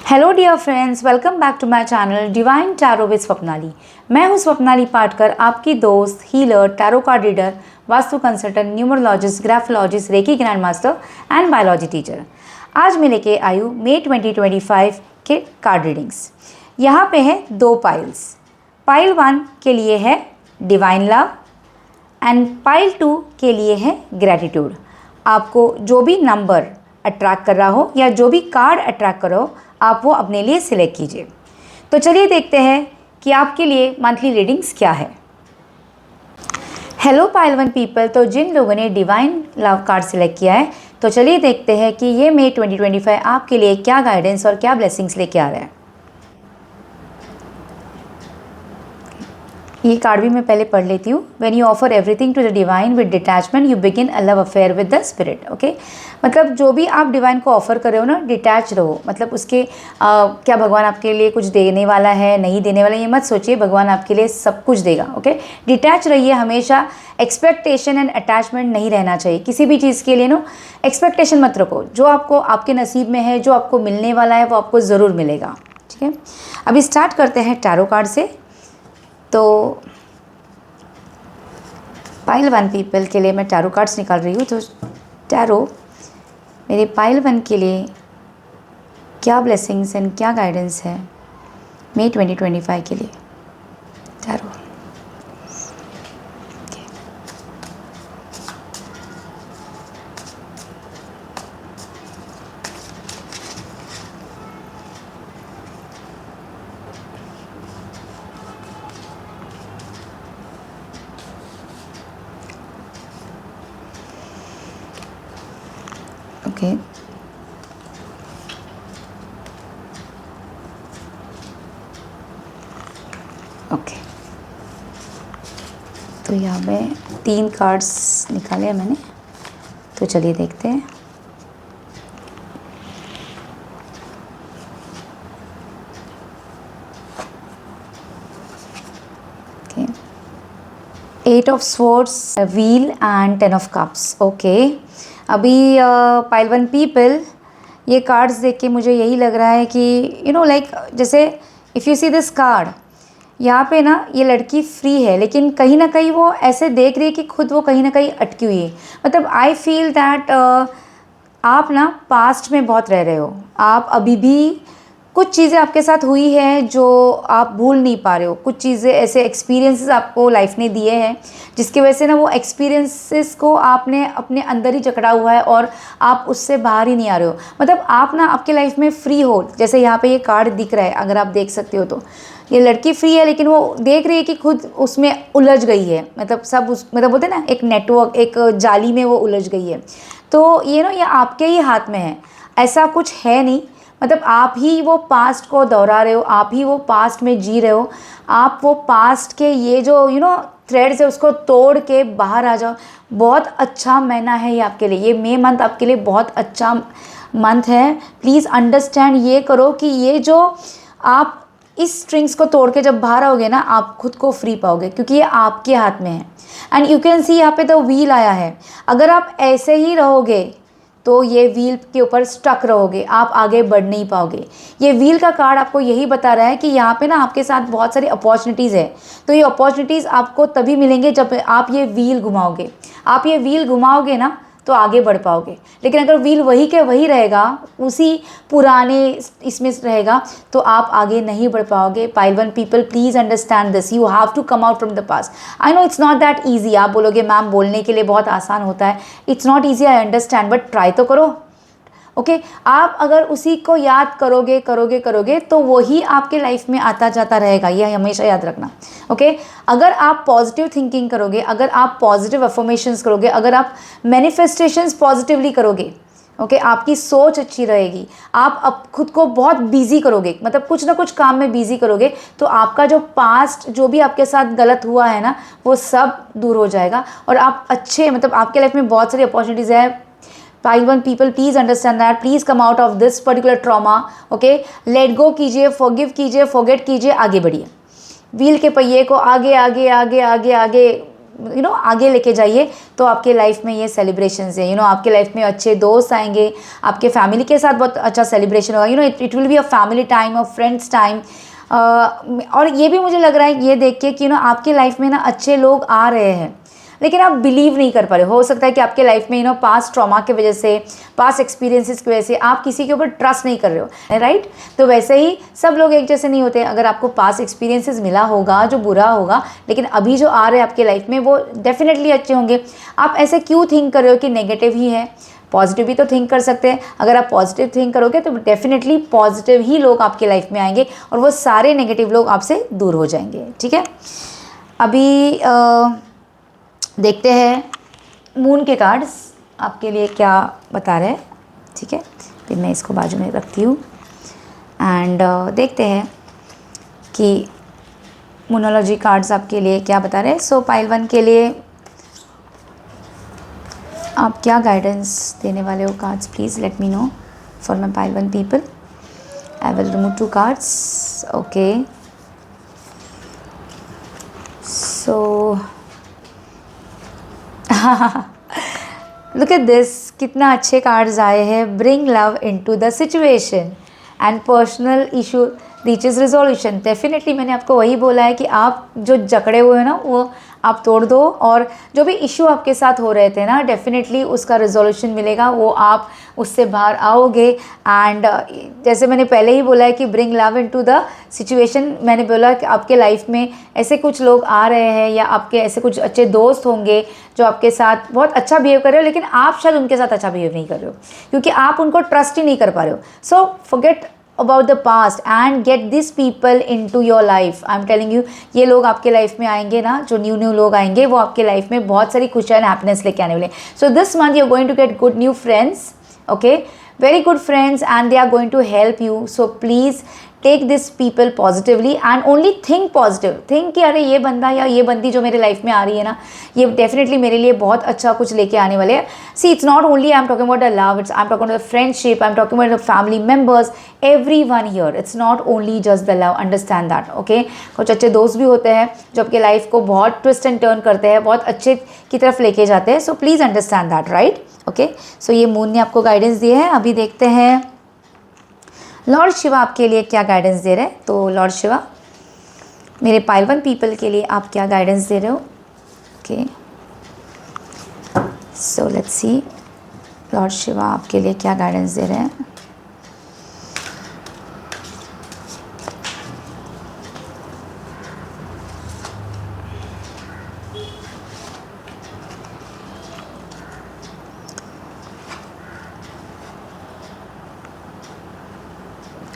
Hello dear friends, welcome back to my channel Divine tarot with Swapnali. मैं हूं स्वप्नाली पाटकर, आपकी दोस्त, healer, tarot card reader, vastu consultant, numerologist, graphologist, reiki grand master and biology teacher. आज मैं लेके आई हूँ मई 2025 के कार्ड रीडिंग्स। यहाँ पे है दो पाइल्स। पाइल 1 के लिए है डिवाइन लव एंड पाइल 2 के लिए है ग्रैटिट्यूड। आपको जो भी नंबर अट्रैक्ट कर रहा हो या जो भी कार्ड अट्रैक्ट कर रहा हो, आप वो अपने लिए सिलेक्ट कीजिए। तो चलिए देखते हैं कि आपके लिए मंथली रीडिंग्स क्या है। हेलो पाइल 1 पीपल, तो जिन लोगों ने डिवाइन लव कार्ड सिलेक्ट किया है, तो चलिए देखते हैं कि ये मई 2025 आपके लिए क्या गाइडेंस और क्या ब्लेसिंग्स लेके आ रहा है। ये कार्ड भी मैं पहले पढ़ लेती हूँ। When you offer everything to the divine with detachment you begin a love affair with the spirit. Okay, मतलब जो भी आप डिवाइन को ऑफर कर रहे हो ना, डिटैच रहो। मतलब उसके क्या भगवान आपके लिए कुछ देने वाला है, नहीं देने वाला, ये मत सोचिए। भगवान आपके लिए सब कुछ देगा। ओके, डिटैच रहिए हमेशा। एक्सपेक्टेशन एंड अटैचमेंट नहीं रहना चाहिए किसी भी चीज़ के लिए। नो एक्सपेक्टेशन मत रखो। जो आपको आपके नसीब में है, जो आपको मिलने वाला है, वो आपको ज़रूर मिलेगा। ठीक है, अभी स्टार्ट करते हैं टैरो कार्ड से। तो पाइल 1 पीपल के लिए मैं टैरो कार्ड्स निकाल रही हूँ। तो टैरो मेरे पाइल 1 के लिए क्या ब्लेसिंग्स एंड क्या गाइडेंस है मई 2025 के लिए। Tarot okay, okay. तो यहाँ पे 3 कार्ड्स निकाले हैं मैंने, तो चलिए देखते हैं। Okay, 8 of swords, wheel and 10 of cups. Okay, अभी पाइल 1 पीपल ये कार्ड्स देख के मुझे यही लग रहा है कि लाइक जैसे if you see this card, यहाँ पे ना ये लड़की फ्री है, लेकिन कहीं ना कहीं वो ऐसे देख रही है कि खुद वो कहीं ना कहीं अटकी हुई है। मतलब आई फील दैट आप ना पास्ट में बहुत रह रहे हो। आप अभी भी कुछ चीज़ें आपके साथ हुई है जो आप भूल नहीं पा रहे हो। कुछ चीज़ें ऐसे एक्सपीरियंसेस आपको लाइफ ने दिए हैं जिसकी वजह से ना वो एक्सपीरियंसेस को आपने अपने अंदर ही जकड़ा हुआ है और आप उससे बाहर ही नहीं आ रहे हो। मतलब आप ना आपके लाइफ में फ्री हो। जैसे यहाँ पे ये कार्ड दिख रहा है, अगर आप देख सकते हो तो ये लड़की फ्री है, लेकिन वो देख रही है कि खुद उसमें उलझ गई है। मतलब सब मतलब बोलते हैं ना, एक नेटवर्क, एक जाली में वो उलझ गई है। तो ये आपके ही हाथ में है, ऐसा कुछ है नहीं। मतलब आप ही वो पास्ट को दोहरा रहे हो, आप ही वो पास्ट में जी रहे हो। आप वो पास्ट के ये जो थ्रेड्स है उसको तोड़ के बाहर आ जाओ। बहुत अच्छा महीना है ये आपके लिए। ये मई मंथ आपके लिए बहुत अच्छा मंथ है। प्लीज़ अंडरस्टैंड, ये करो कि ये जो आप इस स्ट्रिंग्स को तोड़ के जब बाहर आओगे ना, आप खुद को फ्री पाओगे, क्योंकि ये आपके हाथ में है। एंड यू कैन सी यहाँ पे द व्हील आया है। अगर आप ऐसे ही रहोगे तो ये व्हील के ऊपर स्टक रहोगे, आप आगे बढ़ नहीं पाओगे। ये व्हील का कार्ड आपको यही बता रहा है कि यहाँ पे ना आपके साथ बहुत सारी अपॉर्चुनिटीज़ है। तो ये अपॉर्चुनिटीज़ आपको तभी मिलेंगे जब आप ये व्हील घुमाओगे। आप ये व्हील घुमाओगे ना तो आगे बढ़ पाओगे। लेकिन अगर व्हील वही के वही रहेगा, उसी पुराने इसमें रहेगा, तो आप आगे नहीं बढ़ पाओगे। Pile 1 people, please understand this. You have to come out from the past. I know it's not that easy. आप बोलोगे मैम बोलने के लिए बहुत आसान होता है। It's not easy, I understand, but try तो करो। ओके, आप अगर उसी को याद करोगे करोगे करोगे तो वही आपके लाइफ में आता जाता रहेगा। ये हमेशा याद रखना। ओके, अगर आप पॉजिटिव थिंकिंग करोगे, अगर आप पॉजिटिव अफर्मेशंस करोगे, अगर आप मैनिफेस्टेशंस पॉजिटिवली करोगे, ओके, आपकी सोच अच्छी रहेगी, आप खुद को बहुत बिजी करोगे, मतलब कुछ ना कुछ काम में बिजी करोगे, तो आपका जो पास्ट जो भी आपके साथ गलत हुआ है ना, वो सब दूर हो जाएगा और आप अच्छे, मतलब आपके लाइफ में बहुत सारी अपॉर्चुनिटीज़ है। Pile 1 people, please understand that. Please come out of this particular trauma. Okay, let go कीजिए, फॉरगिव कीजिए, फॉरगेट कीजिए, आगे बढ़िए। व्हील के पहिए को आगे आगे आगे आगे आगे आगे लेके जाइए तो आपके लाइफ में ये सेलिब्रेशंस है, आपके लाइफ में अच्छे दोस्त आएंगे, आपके फैमिली के साथ बहुत अच्छा सेलिब्रेशन होगा, it will be a family time, a friends time. और ये भी मुझे लग रहा है ये देख के कि आपके लाइफ में ना अच्छे लोग आ रहे हैं, लेकिन आप बिलीव नहीं कर पा रहे हो सकता है कि आपके लाइफ में पास्ट ट्रॉमा की वजह से, पास्ट एक्सपीरियंसेस की वजह से आप किसी के ऊपर ट्रस्ट नहीं कर रहे हो, राइट। तो वैसे ही सब लोग एक जैसे नहीं होते। अगर आपको पास्ट एक्सपीरियंसेस मिला होगा जो बुरा होगा, लेकिन अभी जो आ रहे हैं आपके लाइफ में वो डेफिनेटली अच्छे होंगे। आप ऐसे क्यों थिंक कर रहे हो कि नेगेटिव ही है? पॉजिटिव भी तो थिंक कर सकते हैं। अगर आप पॉजिटिव थिंक करोगे तो डेफिनेटली पॉजिटिव ही लोग आपके लाइफ में आएंगे और वो सारे नेगेटिव लोग आपसे दूर हो जाएंगे, ठीक है। अभी देखते हैं मून के कार्ड्स आपके लिए क्या बता रहे हैं, ठीक है। फिर मैं इसको बाजू में रखती हूँ एंड देखते हैं कि मूनोलॉजी कार्ड्स आपके लिए क्या बता रहे हैं। सो पाइल 1 के लिए आप क्या गाइडेंस देने वाले हो cards, please let me know for my pile 1 people. I will remove 2 cards, okay. So look at this, कितना अच्छे कार्ड्स आए हैं। Bring love into the situation and personal issue reaches resolution. Definitely मैंने आपको वही बोला है कि आप जो जकड़े हुए हैं ना वो आप तोड़ दो, और जो भी इशू आपके साथ हो रहे थे ना डेफिनेटली उसका रिजोल्यूशन मिलेगा, वो आप उससे बाहर आओगे। एंड जैसे मैंने पहले ही बोला है कि bring love into the situation, मैंने बोला कि आपके लाइफ में ऐसे कुछ लोग आ रहे हैं या आपके ऐसे कुछ अच्छे दोस्त होंगे जो आपके साथ बहुत अच्छा बिहेव कर रहे हो, लेकिन आप शायद उनके साथ अच्छा बिहेव नहीं कर रहे हो क्योंकि आप उनको ट्रस्ट ही नहीं कर पा रहे हो। So forget about the past and get these people into your life. I'm telling you, ये लोग आपके लाइफ में आएंगे ना, जो न्यू लोग आएंगे वो आपके लाइफ में बहुत सारी खुशियाँ एंड हैप्पीनेस लेके आने वाले। So this month you are going to get good new friends, okay, very good friends, and they are going to help you. So please take this people positively and only think positive. think कि अरे ये बंदा या ये बंदी जो मेरे life में आ रही है ना, ये डेफिनेटली मेरे लिए बहुत अच्छा कुछ लेके आने वाले हैं। See it's not only I am talking about the love, it's I am talking about the friendship, I am talking about the family members, everyone here. It's not only just the love, understand that, okay. कुछ अच्छे दोस्त भी होते हैं जो आपके life को बहुत ट्विस्ट एंड टर्न करते हैं, बहुत अच्छे की तरफ लेके जाते हैं। So please understand that, right, okay. So ये मून ने आपको गाइडेंस दिए है। अभी देखते हैं लॉर्ड शिवा आपके लिए क्या गाइडेंस दे रहे हैं। तो लॉर्ड शिवा, मेरे पाइल 1 पीपल के लिए आप क्या गाइडेंस दे रहे हो, okay. So let's see Lord Shiva आपके लिए क्या गाइडेंस दे रहे हैं।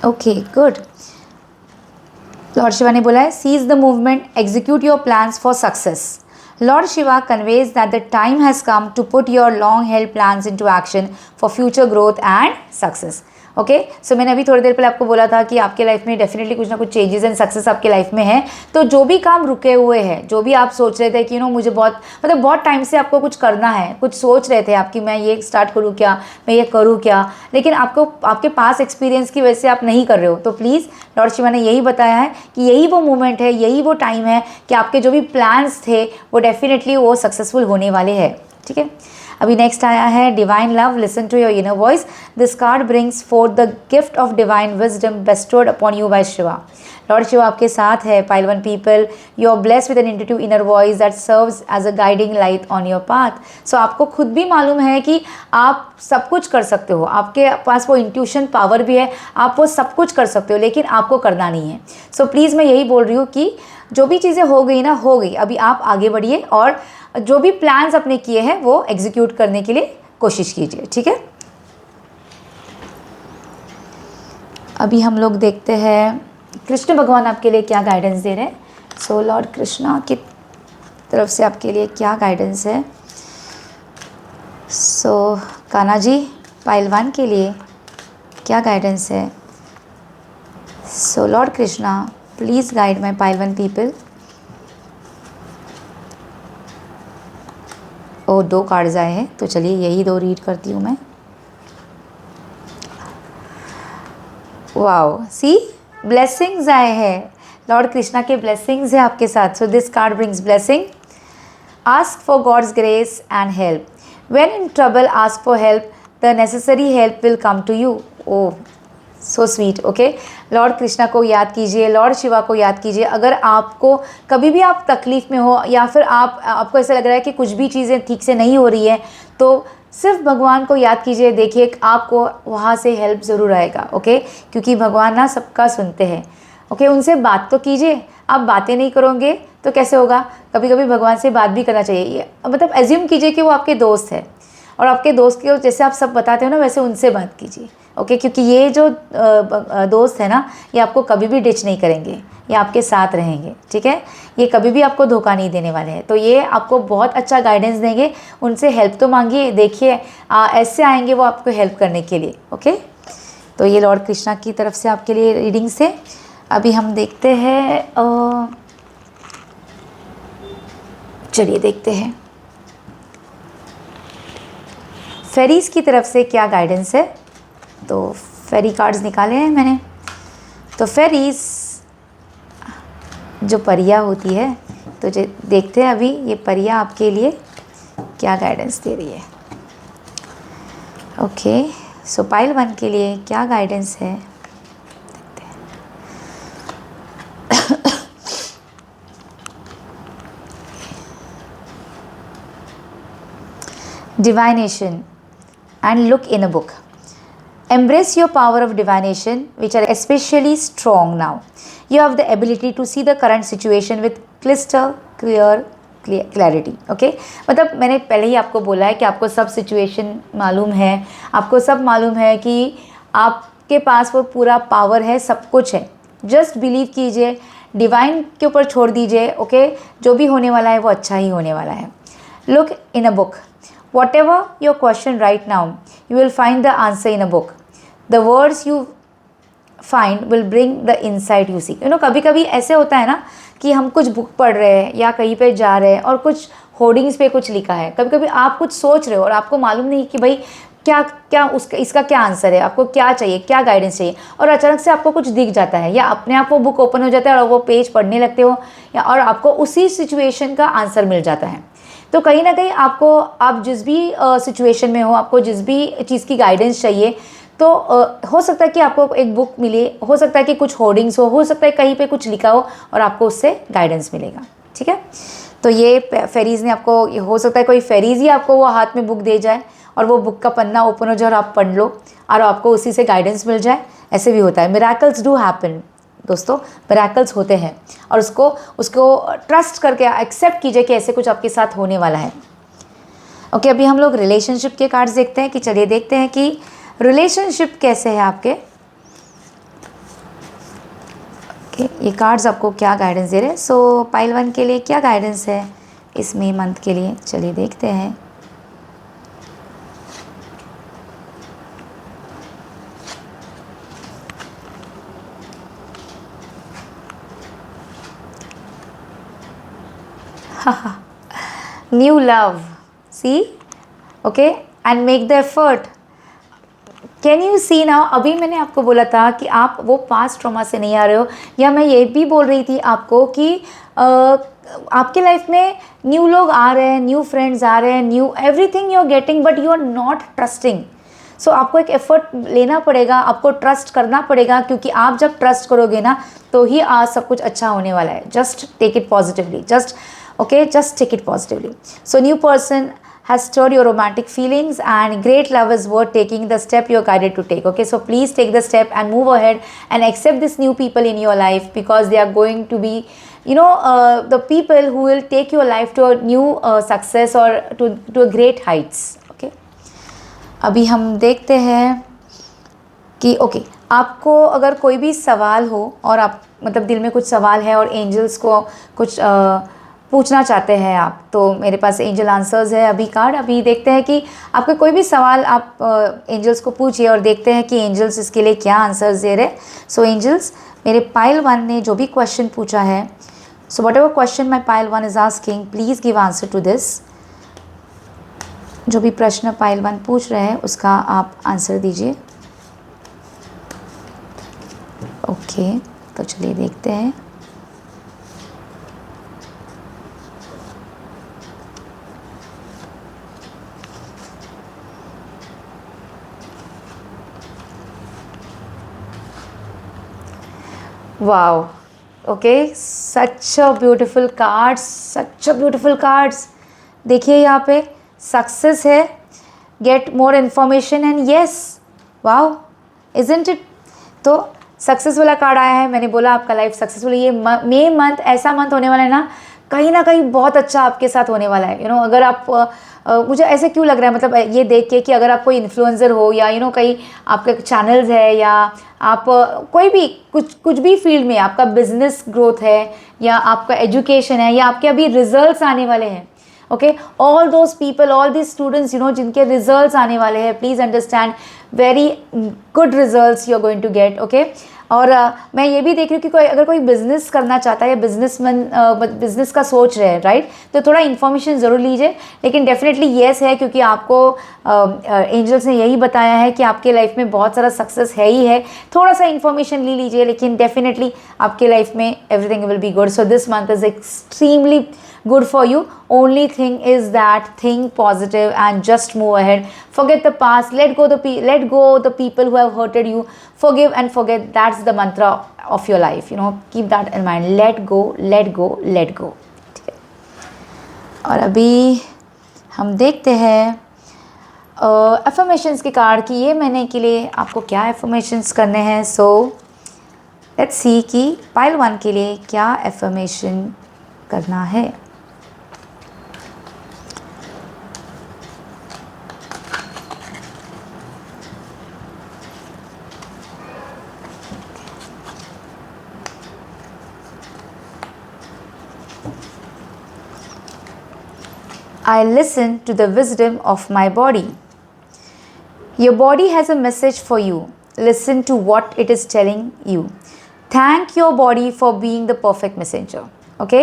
Okay good. लॉर्ड शिवा ने बोला है seize the movement, execute your plans for success. Lord Shiva conveys that the time has come to put your long held plans into action for future growth and success, okay. So मैंने अभी थोड़ी देर पहले आपको बोला था कि आपके लाइफ में डेफिनेटली कुछ ना कुछ चेंजेस एंड सक्सेस आपके लाइफ में है। तो जो भी काम रुके हुए हैं, जो भी आप सोच रहे थे कि मुझे बहुत टाइम से आपको कुछ करना है, कुछ सोच रहे थे आप कि मैं ये स्टार्ट करूँ क्या, मैं ये करूँ क्या, लेकिन आपको आपके पास एक्सपीरियंस की वजह से आप नहीं कर रहे हो। तो प्लीज़ लॉर्ड शिवा ने यही बताया है कि यही वो मोमेंट है, यही वो टाइम है कि आपके जो भी प्लान्स थे वो डेफिनेटली वो सक्सेसफुल होने वाले हैं, ठीक है। अभी नेक्स्ट आया है divine love, listen to your inner voice. This card brings forth the gift of divine wisdom bestowed upon you by Shiva. Lord Shiva आपके साथ है। Pile 1 people, you are blessed with an intuitive inner voice that serves as a guiding light on your path. So आपको खुद भी मालूम है कि आप सब कुछ कर सकते हो, आपके पास वो इंट्यूशन पावर भी है, आप वो सब कुछ कर सकते हो, लेकिन आपको करना नहीं है। सो प्लीज़ मैं यही बोल रही हूँ कि जो भी चीज़ें हो गई ना हो गई, अभी आप आगे बढ़िए और जो भी प्लान्स अपने किए हैं वो एग्जीक्यूट करने के लिए कोशिश कीजिए, ठीक है। अभी हम लोग देखते हैं कृष्ण भगवान आपके लिए क्या गाइडेंस दे रहे हैं। सो लॉर्ड कृष्णा की तरफ से आपके लिए क्या गाइडेंस है। सो कान्हा जी, पाइल 1 के लिए क्या गाइडेंस है। So lord Krishna please guide my pile 1 people. और 2 कार्ड्स आए हैं तो चलिए यही 2 रीड करती हूँ मैं। वाओ, सी ब्लेसिंग्स आए हैं, लॉर्ड कृष्णा के ब्लेसिंग्स है आपके साथ। So this card brings blessing. Ask for God's grace and help. When in trouble, ask for help. The necessary help will come to you. Oh, so sweet. Okay, Lord Krishna को याद कीजिए, Lord Shiva को याद कीजिए. अगर आपको कभी भी आप तकलीफ़ में हो या फिर आपको ऐसा लग रहा है कि कुछ भी चीज़ें ठीक से नहीं हो रही है, तो सिर्फ भगवान को याद कीजिए. देखिए आपको वहाँ से हेल्प ज़रूर आएगा. ओके, क्योंकि भगवान ना सबका सुनते हैं. ओके, उनसे बात तो कीजिए. आप बातें नहीं करोगे तो कैसे होगा. कभी कभी भगवान से बात भी करना चाहिए. मतलब एज्यूम कीजिए कि वो आपके दोस्त है, और आपके दोस्त के जैसे आप सब बताते हो ना, वैसे उनसे बात कीजिए. ओके, क्योंकि ये जो दोस्त है ना, ये आपको कभी भी डिच नहीं करेंगे, ये आपके साथ रहेंगे. ठीक है, ये कभी भी आपको धोखा नहीं देने वाले हैं. तो ये आपको बहुत अच्छा गाइडेंस देंगे. उनसे हेल्प तो मांगिए. देखिए ऐसे आएंगे वो आपको हेल्प करने के लिए. ओके, तो ये लॉर्ड कृष्णा की तरफ से आपके लिए रीडिंग से. अभी हम देखते हैं, चलिए देखते हैं फेरीज़ की तरफ से क्या गाइडेंस है. तो फेरी कार्ड्स निकाले हैं मैंने. तो फेरीज़ जो परियां होती है, तो देखते हैं अभी ये परियां आपके लिए क्या गाइडेंस दे रही है. ओके, सो पाइल 1 के लिए क्या गाइडेंस है देखते हैं. Divination and look in a book. Embrace your power of divination, which are especially strong now. You have the ability to see the current situation with crystal clear clarity. Okay? मतलब मैंने पहले ही आपको बोला है कि आपको सब सिचुएशन मालूम है, आपको सब मालूम है कि आपके पास वो पूरा पावर है, सब कुछ है. जस्ट बिलीव कीजिए, डिवाइन के ऊपर छोड़ दीजिए. ओके, जो भी होने वाला है वो अच्छा ही होने वाला है. Look in a book. Whatever your question right now, you will find the answer in a book. The words you find will bring the insight you seek. कभी कभी ऐसे होता है ना कि हम कुछ बुक पढ़ रहे हैं या कहीं पे जा रहे हैं और कुछ होर्डिंग्स पे कुछ लिखा है. कभी कभी आप कुछ सोच रहे हो और आपको मालूम नहीं कि भाई क्या इसका क्या आंसर है, आपको क्या चाहिए, क्या गाइडेंस चाहिए, और अचानक से आपको कुछ दिख जाता है या अपने आप वो बुक ओपन हो जाता है और वो पेज पढ़ने लगते हो, या और आपको उसी सिचुएशन का आंसर मिल जाता है. तो कहीं ना कहीं आपको, आप जिस भी सिचुएशन में हो, आपको जिस भी चीज़ की गाइडेंस चाहिए, तो हो सकता है कि आपको एक बुक मिले, हो सकता है कि कुछ होर्डिंग्स हो सकता है कहीं पे कुछ लिखा हो और आपको उससे गाइडेंस मिलेगा. ठीक है, तो ये फेरीज़ ने आपको, हो सकता है कोई फेरीज़ ही आपको वो हाथ में बुक दे जाए और वो बुक का पन्ना ओपन हो जाए और आप पढ़ लो और आपको उसी से गाइडेंस मिल जाए. ऐसे भी होता है. मिरेकल्स डू हैपन दोस्तों, मिरेकल्स होते हैं, और उसको ट्रस्ट करके एक्सेप्ट कीजिए कि ऐसे कुछ आपके साथ होने वाला है. ओके, अभी हम लोग रिलेशनशिप के कार्ड्स देखते हैं. कि चलिए देखते हैं कि रिलेशनशिप कैसे है आपके. ओके, ये कार्ड्स आपको क्या गाइडेंस दे रहे हैं. सो पाइल 1 के लिए क्या गाइडेंस है इस मई मंथ के लिए, चलिए देखते हैं. New love, see, okay, and make the effort. Can you see now? अभी मैंने आपको बोला था कि आप वो पास्ट ट्रॉमा से नहीं आ रहे हो, या मैं ये भी बोल रही थी आपको कि आपके लाइफ में न्यू लोग आ रहे हैं, न्यू फ्रेंड्स आ रहे हैं, new everything you are getting, but you are not trusting. So आपको एक एफर्ट लेना पड़ेगा, आपको ट्रस्ट करना पड़ेगा, क्योंकि आप जब ट्रस्ट करोगे ना तो ही आज सब कुछ अच्छा होने वाला है. Just take it positively, just take it positively. So new person has stirred your romantic feelings, and great love is worth taking the step you're guided to take. Okay, so please take the step and move ahead and accept these new people in your life, because they are going to be, the people who will take your life to a new success or to a great heights. Okay, अभी हम देखते हैं कि okay, आपको अगर कोई भी सवाल हो और आप मतलब दिल में कुछ सवाल है और एंजल्स को कुछ पूछना चाहते हैं आप, तो मेरे पास एंजल आंसर्स है अभी कार्ड. अभी देखते हैं कि आपका कोई भी सवाल आप एंजल्स को पूछिए और देखते हैं कि एंजल्स इसके लिए क्या आंसर्स दे रहे. सो एंजल्स, मेरे पाइल 1 ने जो भी क्वेश्चन पूछा है, so whatever question my pile 1 is asking, please give answer to this. जो भी प्रश्न पाइल 1 पूछ रहे हैं उसका आप आंसर दीजिए. ओके, तो चलिए देखते हैं. Wow, okay, such a beautiful cards, such a beautiful cards. देखिए यहाँ पे सक्सेस है, get more information and yes, wow, isn't it. तो सक्सेस वाला कार्ड आया है, मैंने बोला आपका लाइफ सक्सेसफुल। ये मई मंथ ऐसा मंथ होने वाला है ना कहीं बहुत अच्छा आपके साथ होने वाला है। अगर आप मुझे ऐसे क्यों लग रहा है, मतलब ये देख के कि अगर आप कोई इन्फ्लुएंसर हो या कहीं आपके चैनल्स है, या आप कोई भी कुछ भी फील्ड में आपका बिजनेस ग्रोथ है, या आपका एजुकेशन है, या आपके अभी रिजल्ट्स आने वाले हैं, okay, all those people, all the students जिनके रिजल्ट्स आने वाले हैं, please understand very good results you are going to get, okay. और मैं ये भी देख रही हूँ कि अगर कोई बिजनेस करना चाहता है या बिजनेस का सोच रहे हैं, राइट, तो थोड़ा इन्फॉर्मेशन ज़रूर लीजिए। लेकिन डेफिनेटली येस है, क्योंकि आपको एंजल्स ने यही बताया है कि आपके लाइफ में बहुत सारा सक्सेस है ही है। थोड़ा सा इन्फॉर्मेशन ले लीजिए, लेकिन डेफिनेटली आपके लाइफ में everything will be good. So this month is extremely good for you. Only thing is that think positive and just move ahead. Forget the past, let go the people who have hurted you. Forgive and forget. That's the mantra of your life, keep that in mind. Let go, let go, let go. ठीक है, और अभी हम देखते हैं affirmations के card की ये महीने के लिए आपको क्या एफर्मेशंस करने हैं। सो लेट्स सी कि पाइल 1 के लिए क्या एफर्मेशन करना है। I listen to the wisdom of my body. Your body has a message for you. Listen to what it is telling you. Thank your body for being the perfect messenger. Okay?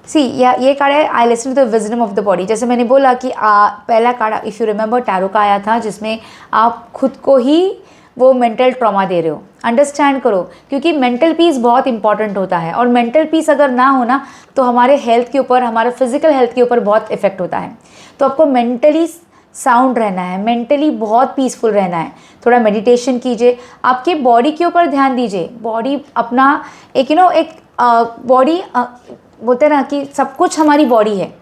See, ये card है I listen to the wisdom of the body. जैसे मैंने बोला कि पहला card if you remember tarot का आया था, जिसमें आप खुद को ही वो मेंटल ट्रॉमा दे रहे हो। अंडरस्टैंड करो, क्योंकि मेंटल पीस बहुत इंपॉर्टेंट होता है, और मेंटल पीस अगर ना हो ना तो हमारे हेल्थ के ऊपर, हमारे फिजिकल हेल्थ के ऊपर बहुत इफेक्ट होता है। तो आपको मेंटली साउंड रहना है, मेंटली बहुत पीसफुल रहना है। थोड़ा मेडिटेशन कीजिए, आपके बॉडी के ऊपर ध्यान दीजिए। बॉडी अपना एक बॉडी बोलते हैं ना कि सब कुछ हमारी बॉडी है,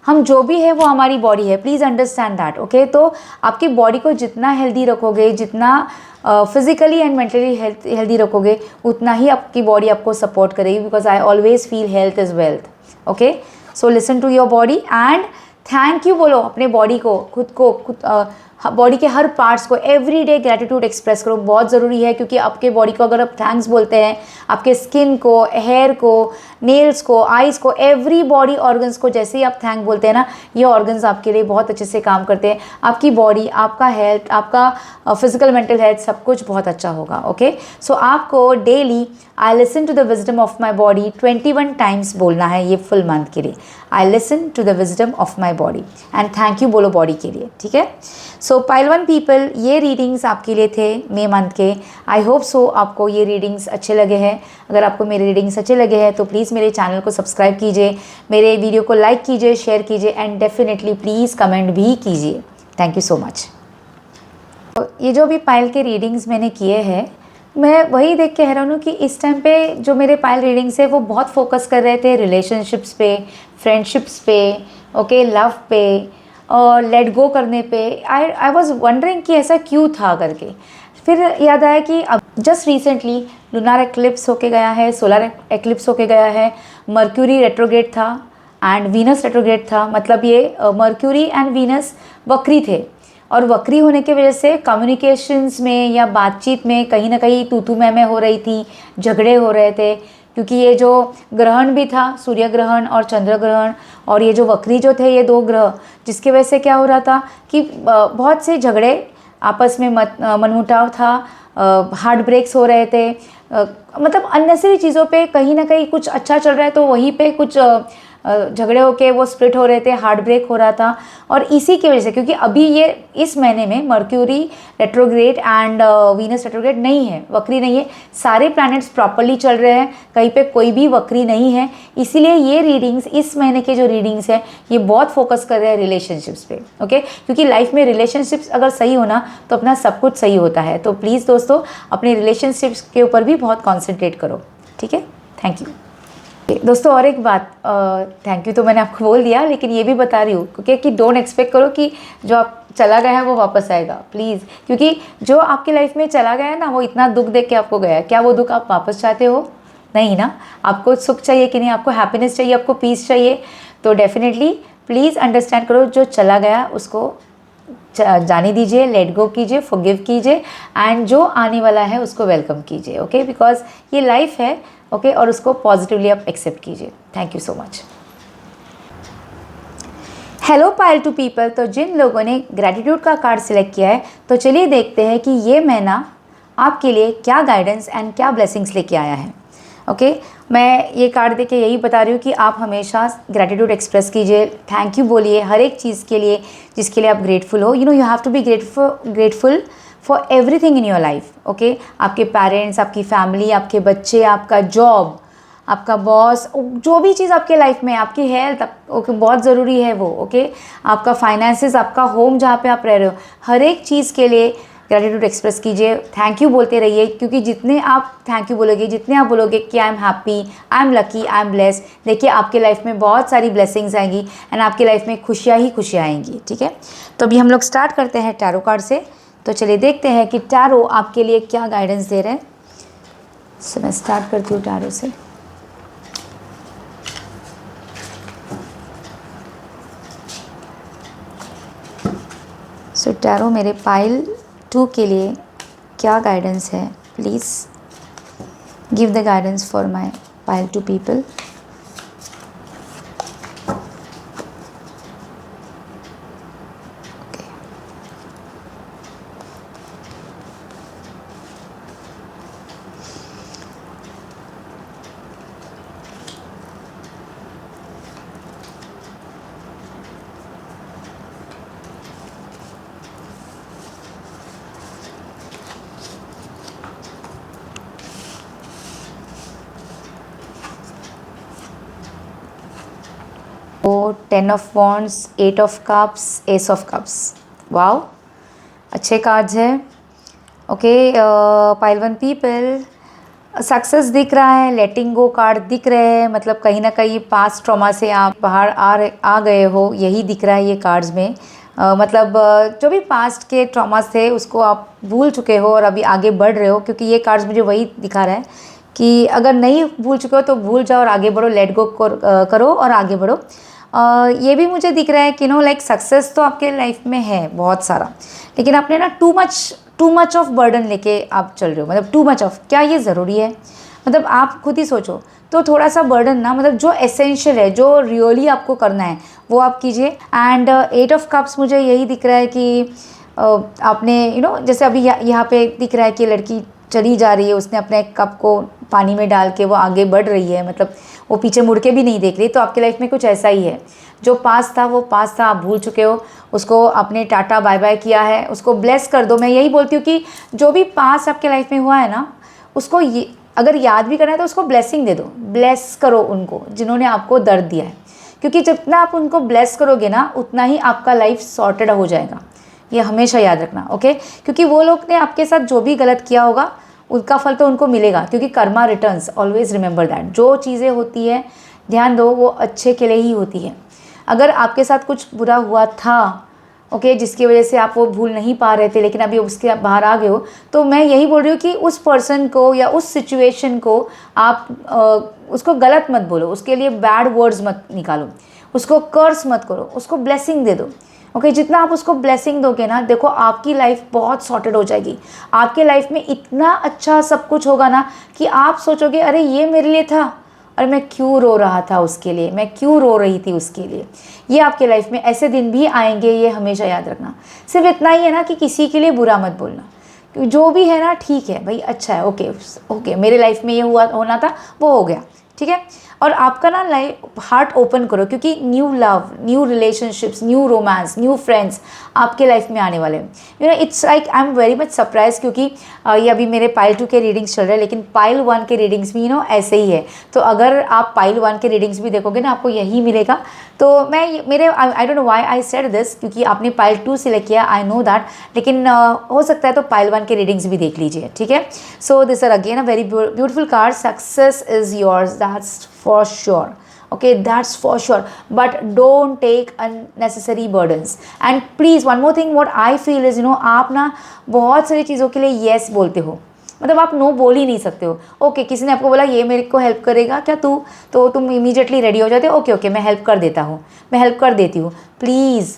हम जो भी है वो हमारी बॉडी है। Please understand that, okay. तो आपकी बॉडी को जितना हेल्दी रखोगे, जितना फिजिकली एंड मेंटली हेल्दी रखोगे, उतना ही आपकी बॉडी आपको सपोर्ट करेगी, because I always feel health is wealth, okay. So listen to your body and thank you बोलो अपने बॉडी को, खुद बॉडी के हर पार्ट्स को एवरी डे ग्रैटिट्यूड एक्सप्रेस करो। बहुत ज़रूरी है, क्योंकि आपके बॉडी को अगर आप थैंक्स बोलते हैं, आपके स्किन को, हेयर को, नेल्स को, आइज़ को, एवरी बॉडी ऑर्गन्स को जैसे ही आप थैंक बोलते हैं ना, ये ऑर्गन्स आपके लिए बहुत अच्छे से काम करते हैं। आपकी बॉडी, आपका हेल्थ, आपका फिजिकल मेंटल हेल्थ सब कुछ बहुत अच्छा होगा, ओके। सो आपको daily I listen to the wisdom of my body 21 times बोलना है ये फुल मंथ के लिए। I listen to the wisdom of my body and thank you बोलो बॉडी के लिए, ठीक है। सो पाइल 1 पीपल, ये रीडिंग्स आपके लिए थे मई मंथ के। आई होप सो आपको ये रीडिंग्स अच्छे लगे हैं। अगर आपको मेरे रीडिंग्स अच्छे लगे हैं तो प्लीज़ मेरे चैनल को सब्सक्राइब कीजिए, मेरे वीडियो को लाइक कीजिए, शेयर कीजिए एंड डेफिनेटली प्लीज़ कमेंट भी कीजिए। Thank you so much. ये जो भी पाइल के रीडिंग्स मैंने किए हैं, मैं वही देख के हैरान हूँ कि इस टाइम पे जो मेरे पाइल रीडिंग्स है वो बहुत फोकस कर रहे थे रिलेशनशिप्स पे, फ्रेंडशिप्स पे, ओके, लव पे और लेट गो करने पे। आई वॉज वंडरिंग कि ऐसा क्यों था करके। फिर याद आया कि अब जस्ट रिसेंटली लूनार एक्लिप्स होके गया है, सोलर एक्लिप्स होके गया है, मर्क्यूरी रेट्रोग्रेड था एंड वीनस रेट्रोग्रेड था। मतलब ये मर्क्यूरी एंड वीनस वक्री थे, और वक्री होने की वजह से कम्युनिकेशंस में या बातचीत में कहीं ना कहीं तू मैं हो रही थी, झगड़े हो रहे थे, क्योंकि ये जो ग्रहण भी था, सूर्य ग्रहण और चंद्र ग्रहण, और ये जो वक्री जो थे, ये 2 ग्रह, जिसकी वजह से क्या हो रहा था कि बहुत से झगड़े आपस में मनमुटाव था, हार्ट ब्रेक्स हो रहे थे, मतलब अननेसेसरी चीज़ों पे कहीं ना कहीं कुछ अच्छा चल रहा है तो वहीं पे कुछ झगड़े होके वो स्प्लिट हो रहे थे, हार्ट ब्रेक हो रहा था। और इसी की वजह से, क्योंकि अभी ये इस महीने में mercury retrograde and Venus retrograde नहीं है, वक्री नहीं है, सारे प्लैनेट्स प्रॉपरली चल रहे हैं, कहीं पे कोई भी वक्री नहीं है। इसीलिए ये रीडिंग्स, इस महीने के जो रीडिंग्स हैं, ये बहुत फोकस कर रहे हैं रिलेशनशिप्स पे, ओके। क्योंकि लाइफ में रिलेशनशिप्स अगर सही होना तो अपना सब कुछ सही होता है। तो प्लीज़ दोस्तों, अपने रिलेशनशिप्स के ऊपर भी बहुत कॉन्सेंट्रेट करो, ठीक है। Thank you. दोस्तों और एक बात, थैंक यू तो मैंने आपको बोल दिया, लेकिन ये भी बता रही हूँ क्योंकि कि डोंट एक्सपेक्ट करो कि जो आप चला गया है वो वापस आएगा, प्लीज़। क्योंकि जो आपकी लाइफ में चला गया है ना, वो इतना दुख देख के आपको गया है, क्या वो दुख आप वापस चाहते हो? नहीं ना। आपको सुख चाहिए कि नहीं, आपको हैप्पीनेस चाहिए, आपको पीस चाहिए। तो डेफिनेटली प्लीज़ अंडरस्टैंड करो, जो चला गया उसको जाने दीजिए, लेट गो कीजिए, फॉरगिव कीजिए, एंड जो आने वाला है उसको वेलकम कीजिए, ओके, बिकॉज ये लाइफ है, ओके, और उसको पॉजिटिवली आप एक्सेप्ट कीजिए। Thank you so much. Hello pile two people. तो जिन लोगों ने ग्रैटिट्यूड का कार्ड सिलेक्ट किया है, तो चलिए देखते हैं कि ये महीना आपके लिए क्या गाइडेंस एंड क्या ब्लेसिंग्स लेके आया है। ओके, मैं ये कार्ड देके यही बता रही हूँ कि आप हमेशा ग्रैटिट्यूड एक्सप्रेस कीजिए, थैंक यू बोलिए हर एक चीज़ के लिए जिसके लिए आप ग्रेटफुल हो। You have to be grateful for everything in your life. Okay, आपके पेरेंट्स, आपकी फैमिली, आपके बच्चे, आपका जॉब, आपका बॉस, जो भी चीज़ आपके लाइफ में, आपकी हेल्थ, ओके, बहुत ज़रूरी है वो, ओके, आपका फाइनेंसेस, आपका होम जहाँ पे आप रह रहे हो, हर एक चीज़ के लिए ग्रैटिट्यूड एक्सप्रेस कीजिए, थैंक यू बोलते रहिए। क्योंकि जितने आप थैंक यू बोलोगे, जितने आप बोलोगे कि I am happy, I am lucky, I am blessed, देखिए आपके लाइफ में बहुत सारी ब्लेसिंग्स आएंगी एंड आपकी लाइफ में खुशियाँ ही खुशियाँ आएंगी, ठीक है। तो अभी हम लोग स्टार्ट करते हैं टैरो कार्ड से। तो चलिए देखते हैं कि टैरो आपके लिए क्या गाइडेंस दे रहे हैं। सो मैं स्टार्ट करती हूँ टैरो से। सो टैरो मेरे पाइल 2 के लिए क्या गाइडेंस है, please give the guidance for my pile 2 people. Oh 10 of wands, 8 of cups, ace of cups. Wow, अच्छे कार्ड्स हैं। ओके, पाइल 1 पीपल, सक्सेस दिख रहा है, लेटिंग गो कार्ड दिख रहे हैं, मतलब कहीं ना कहीं पास्ट ट्रॉमा से आप बाहर आ गए हो, यही दिख रहा है ये कार्ड्स में। मतलब जो भी पास्ट के ट्रॉमास थे उसको आप भूल चुके हो और अभी आगे बढ़ रहे हो, क्योंकि ये कार्ड्स मुझे वही दिखा रहा है कि अगर नहीं भूल चुके हो तो भूल जाओ और आगे बढ़ो, लेट गो करो और आगे बढ़ो। ये भी मुझे दिख रहा है कि लाइक सक्सेस तो आपके लाइफ में है बहुत सारा, लेकिन आपने ना टू मच ऑफ बर्डन लेके आप चल रहे हो। मतलब टू मच ऑफ, क्या ये ज़रूरी है? मतलब आप खुद ही सोचो तो थोड़ा सा बर्डन ना, मतलब जो एसेंशियल है, जो रियली आपको करना है वो आप कीजिए। एंड 8 ऑफ कप्स मुझे यही दिख रहा है कि आपने जैसे अभी यहाँ पे दिख रहा है कि लड़की चली जा रही है, उसने अपने कप को पानी में डाल के वो आगे बढ़ रही है, मतलब वो पीछे मुड़ के भी नहीं देख रही। तो आपकी लाइफ में कुछ ऐसा ही है, जो पास था वो पास था, आप भूल चुके हो उसको, आपने टाटा बाय बाय किया है, उसको ब्लेस कर दो। मैं यही बोलती हूँ कि जो भी पास आपके लाइफ में हुआ है ना, उसको अगर याद भी करना है तो उसको ब्लेसिंग दे दो, ब्लेस करो उनको जिन्होंने आपको दर्द दिया है, क्योंकि जितना आप उनको ब्लेस करोगे ना उतना ही आपका लाइफ सॉर्टेड हो जाएगा। ये हमेशा याद रखना, ओके, क्योंकि वो लोग ने आपके साथ जो भी गलत किया होगा उसका फल तो उनको मिलेगा, क्योंकि Karma returns, always remember that. जो चीज़ें होती है ध्यान दो वो अच्छे के लिए ही होती है। अगर आपके साथ कुछ बुरा हुआ था, ओके, जिसकी वजह से आप वो भूल नहीं पा रहे थे, लेकिन अभी उसके बाहर आ गए हो, तो मैं यही बोल रही हूँ कि उस पर्सन को या उस सिचुएशन को आप उसको गलत मत बोलो, उसके लिए बैड वर्ड्स मत निकालो, उसको कर्स मत करो, उसको ब्लेसिंग दे दो। ओके, जितना आप उसको ब्लेसिंग दोगे ना, देखो आपकी लाइफ बहुत सॉर्टेड हो जाएगी। आपके लाइफ में इतना अच्छा सब कुछ होगा ना कि आप सोचोगे अरे ये मेरे लिए था और मैं क्यों रो रहा था उसके लिए, मैं क्यों रो रही थी उसके लिए। ये आपके लाइफ में ऐसे दिन भी आएंगे, ये हमेशा याद रखना। सिर्फ इतना ही है ना कि किसी के लिए बुरा मत बोलना, जो भी है ना ठीक है भाई, अच्छा है, ओके ओके, मेरे लाइफ में ये हुआ होना था वो हो गया, ठीक है। और आपका ना लाइक हार्ट ओपन करो, क्योंकि new love, new relationships, new romance, new friends आपके लाइफ में आने वाले हैं। You know it's like I am very much surprise, क्योंकि ये अभी मेरे पाइल 2 के रीडिंग्स चल रहे हैं, लेकिन पाइल 1 के रीडिंग्स भी ऐसे ही है। तो अगर आप पाइल 1 के रीडिंग्स भी देखोगे ना, आपको यही मिलेगा। तो मैं मेरे I don't know why I said this, क्योंकि आपने पाइल 2 सिलेक्ट किया, आई नो दैट, लेकिन हो सकता है तो पाइल 1 के रीडिंग्स भी देख लीजिए, ठीक है। So this are again a very beautiful card, success is yours, that's for sure, okay, that's for sure, but don't take unnecessary burdens. And please one more thing what I feel is आप ना बहुत सारी चीज़ों के लिए yes बोलते हो, मतलब आप नो बोल ही नहीं सकते हो। ओके, किसी ने आपको बोला ये मेरे को हेल्प करेगा क्या तू, तो तुम इमीडिएटली रेडी हो जाते हो, ओके ओके मैं हेल्प कर देता हूँ, मैं हेल्प कर देती हूँ। Please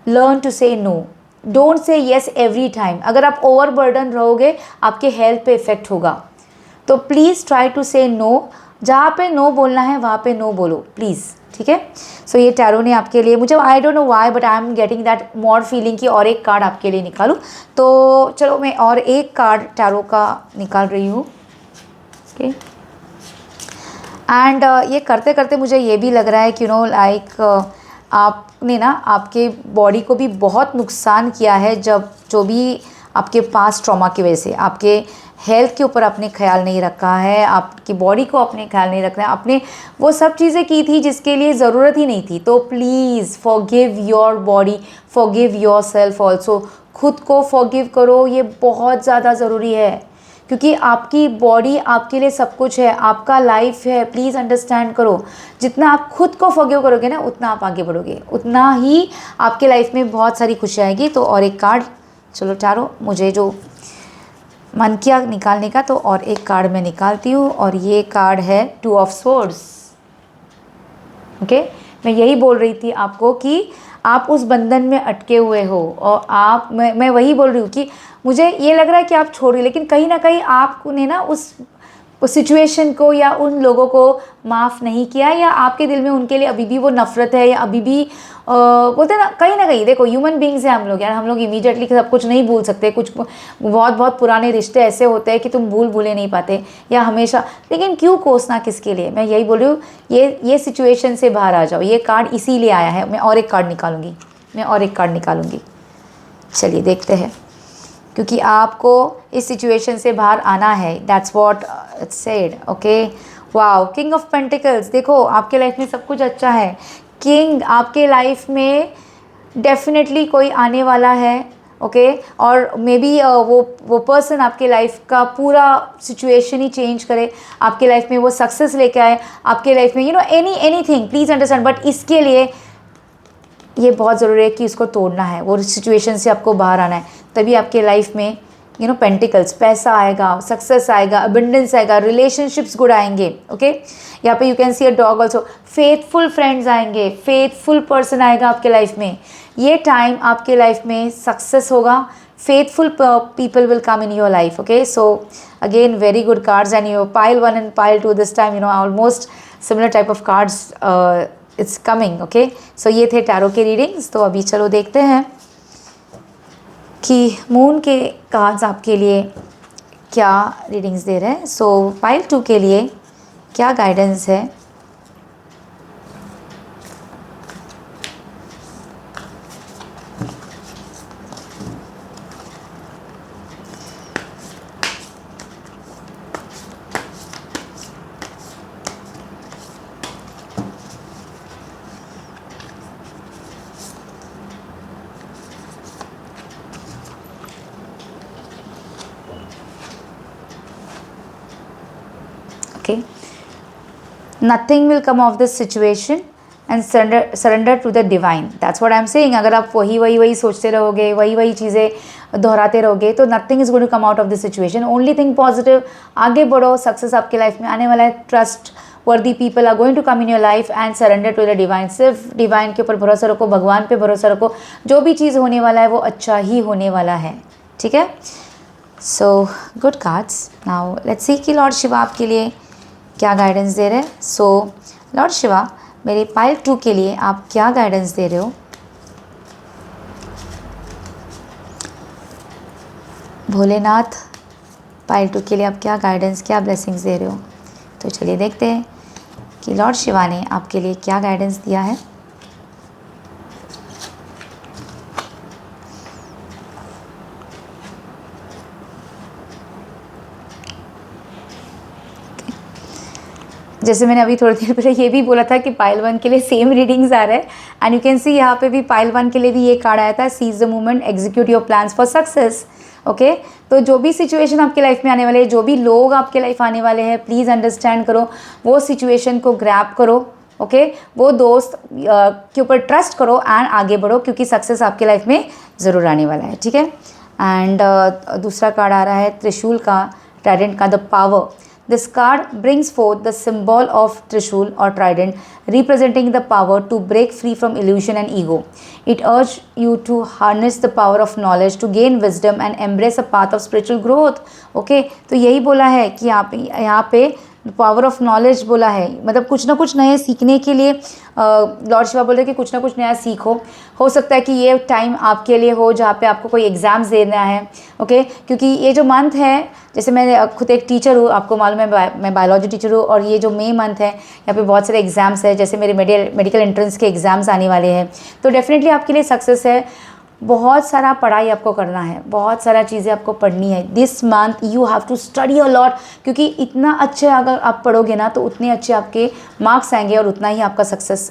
learn to say no, don't say yes every time. अगर आप ओवर बर्डन रहोगे आपके हेल्थ पे इफेक्ट होगा, तो please try to say no, जहाँ पे नो बोलना है वहाँ पे नो बोलो प्लीज़, ठीक है। सो ये टैरो ने आपके लिए, मुझे I don't know why but I am getting that more feeling कि और एक कार्ड आपके लिए निकालूं। तो चलो मैं और एक कार्ड टैरो का निकाल रही हूँ, ओके। एंड ये करते करते मुझे ये भी लग रहा है कि लाइक आपने ना आपके बॉडी को भी बहुत नुकसान किया है, जब जो भी आपके पास ट्रॉमा की वजह से आपके हेल्थ के ऊपर आपने ख्याल नहीं रखा है, आपकी बॉडी को अपने ख्याल नहीं रखना है, आपने वो सब चीज़ें की थी जिसके लिए ज़रूरत ही नहीं थी। तो please forgive your body, forgive your self also, खुद को फॉरगिव करो, ये बहुत ज़्यादा ज़रूरी है, क्योंकि आपकी बॉडी आपके लिए सब कुछ है, आपका लाइफ है। प्लीज़ अंडरस्टैंड करो, जितना आप खुद को फॉरगिव करोगे ना उतना आप आगे बढ़ोगे, उतना ही आपके लाइफ में बहुत सारी खुशी आएगी। तो और एक कार्ड, चलो टैरो मुझे जो मन किया निकालने का, तो और एक कार्ड मैं निकालती हूँ, और ये कार्ड है 2 ऑफ स्वॉर्ड्स, ओके। मैं यही बोल रही थी आपको कि आप उस बंधन में अटके हुए हो, और आप मैं वही बोल रही हूँ कि मुझे ये लग रहा है कि आप छोड़ रही, लेकिन कहीं ना कहीं आपने ना उस सिचुएशन को या उन लोगों को माफ़ नहीं किया, या आपके दिल में उनके लिए अभी भी वो नफ़रत है, या अभी भी बोलते हैं ना कहीं देखो ह्यूमन बींग्स हैं हम लोग यार, हम लोग इमीडिएटली सब कुछ नहीं भूल सकते। कुछ बहुत बहुत पुराने रिश्ते ऐसे होते हैं कि तुम भूले नहीं पाते, या हमेशा, लेकिन क्यों कोसना किसके लिए। मैं यही बोल रही हूँ, ये सिचुएशन से बाहर आ जाओ। ये कार्ड इसीलिए आया है। मैं और एक कार्ड निकालूंगी, चलिए देखते हैं, क्योंकि आपको इस सिचुएशन से बाहर आना है, that's what it's said, okay. Wow, king of pentacles, देखो आपके लाइफ में सब कुछ अच्छा है। किंग, आपके लाइफ में डेफिनेटली कोई आने वाला है, ओके। और मे बी वो पर्सन आपके लाइफ का पूरा सिचुएशन ही चेंज करे, आपके लाइफ में वो सक्सेस लेके आए, आपके लाइफ में एनीथिंग, प्लीज़ अंडरस्टैंड। बट इसके लिए ये बहुत ज़रूरी है कि इसको तोड़ना है, वो सिचुएशन से आपको बाहर आना है, तभी आपके लाइफ में पेंटिकल्स, पैसा आएगा, सक्सेस आएगा, अबंडेंस आएगा, रिलेशनशिप्स गुड आएंगे, ओके। यहाँ पे you can C a dog also, faithful friends आएंगे, फेथफुल पर्सन आएगा आपके लाइफ में। ये टाइम आपके लाइफ में सक्सेस होगा, faithful people will come in your life, okay. So again very good cards, and your pile 1 and pile 2 this time almost similar type of cards it's coming, okay. So ये थे tarot के readings. तो अभी चलो देखते हैं कि moon के कार्ड्स आपके लिए क्या रीडिंग्स दे रहे हैं। सो पाइल 2 के लिए क्या गाइडेंस है। Okay, nothing will come of this situation and surrender to the divine. That's what I'm saying. अगर आप वही सोचते रहोगे, वही चीज़ें दोहराते रहोगे, तो nothing is going to come out of this situation. Only thing positive, आगे बढ़ो, सक्सेस आपके लाइफ में आने वाला है, trustworthy people are going to come in your life and surrender to the divine. सिर्फ डिवाइन के ऊपर भरोसा रखो, भगवान पे भरोसा रखो, जो भी चीज़ होने वाला है वो अच्छा ही होने वाला है, ठीक है। So good cards. Now let's see कि लॉर्ड शिवा आपके लिए क्या गाइडेंस दे रहे हैं। सो लॉर्ड शिवा, मेरे पाइल 2 के लिए आप क्या गाइडेंस दे रहे हो। भोलेनाथ, पाइल 2 के लिए आप क्या गाइडेंस, क्या ब्लेसिंग्स दे रहे हो। तो चलिए देखते हैं कि लॉर्ड शिवा ने आपके लिए क्या गाइडेंस दिया है। जैसे मैंने अभी थोड़ी देर पहले ये भी बोला था कि पाइल 1 के लिए सेम रीडिंग्स आ रहे हैं, एंड यू कैन सी यहाँ पे भी पाइल 1 के लिए भी ये कार्ड आया था, seize the movement, execute your plans for success. Okay, तो जो भी सिचुएशन आपके लाइफ में आने वाले हैं, जो भी लोग आपके लाइफ आने वाले हैं, प्लीज़ अंडरस्टैंड करो, वो सिचुएशन को ग्रैब करो। ओके, वो दोस्त के ऊपर ट्रस्ट करो एंड आगे बढ़ो, क्योंकि सक्सेस आपके लाइफ में ज़रूर आने वाला है। ठीक है, एंड दूसरा कार्ड आ रहा है त्रिशूल का, ट्राइडेंट का, the power. This card brings forth the symbol of Trishul or trident, representing the power to break free from illusion and ego. It urges you to harness the power of knowledge to gain wisdom and embrace a path of spiritual growth. Okay, तो यही बोला है कि आप यहाँ पे power of knowledge बोला है, मतलब कुछ ना कुछ नए सीखने के लिए लॉर्ड शिवा बोल रहे हैं कि कुछ ना कुछ नया सीखो। हो सकता है कि ये टाइम आपके लिए हो जहाँ पे आपको कोई एग्ज़ाम्स देना है। ओके, क्योंकि ये जो मंथ है, जैसे मैं खुद एक टीचर हूँ, आपको मालूम है मैं बायोलॉजी टीचर हूँ, और ये जो मई मंथ है यहाँ पे बहुत सारे एग्ज़ाम्स है, जैसे मेरे मेडिकल एंट्रेंस के एग्ज़ाम्स आने वाले हैं, तो डेफिनेटली आपके लिए सक्सेस है। बहुत सारा पढ़ाई आपको करना है, बहुत सारा चीज़ें आपको पढ़नी है। This month you have to study a lot, क्योंकि इतना अच्छे अगर आप पढ़ोगे ना तो उतने अच्छे आपके मार्क्स आएंगे और उतना ही आपका सक्सेस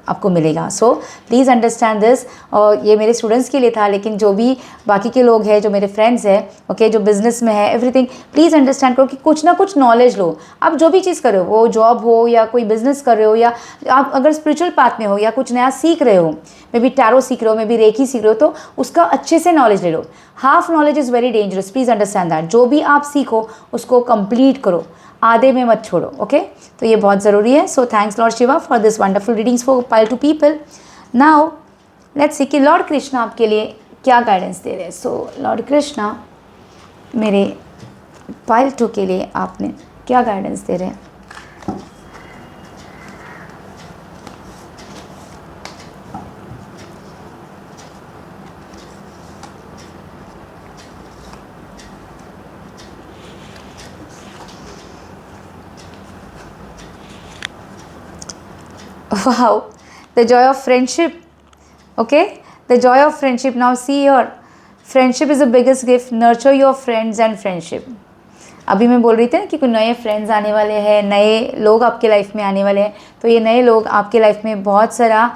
आपको मिलेगा। सो प्लीज़ अंडरस्टैंड दिस। और ये मेरे स्टूडेंट्स के लिए था, लेकिन जो भी बाकी के लोग हैं, जो मेरे फ्रेंड्स हैं, ओके, जो बिज़नेस में है, एवरीथिंग, प्लीज़ अंडरस्टैंड करो कि कुछ ना कुछ नॉलेज लो। आप जो भी चीज़ कर रहे हो, वो जॉब हो या कोई बिज़नेस कर रहे हो, या आप अगर स्पिरिचुअल पाथ में हो या कुछ नया सीख रहे हो, मे बी टैरो सीख रहे हो, मे बी रेकी सीख रहे हो, तो उसका अच्छे से नॉलेज ले लो। Half knowledge is very dangerous, please understand that. जो भी आप सीखो उसको कंप्लीट करो, आधे में मत छोड़ो। ओके, तो ये बहुत ज़रूरी है। So thanks Lord Shiva for this wonderful readings for pile 2 people. Now let's see कि लॉर्ड कृष्णा आपके लिए क्या गाइडेंस दे रहे हैं। सो लॉर्ड कृष्णा मेरे पाइल 2 के लिए आपने क्या गाइडेंस दे रहे हैं। Wow, the joy of friendship. Okay, the joy of friendship. Now see here, friendship is the biggest gift. Nurture your friends and friendship. अभी मैं बोल रही थी ना कि कुछ नए फ्रेंड्स आने वाले हैं, नए लोग आपके लाइफ में आने वाले हैं, तो ये नए लोग आपके लाइफ में बहुत सारा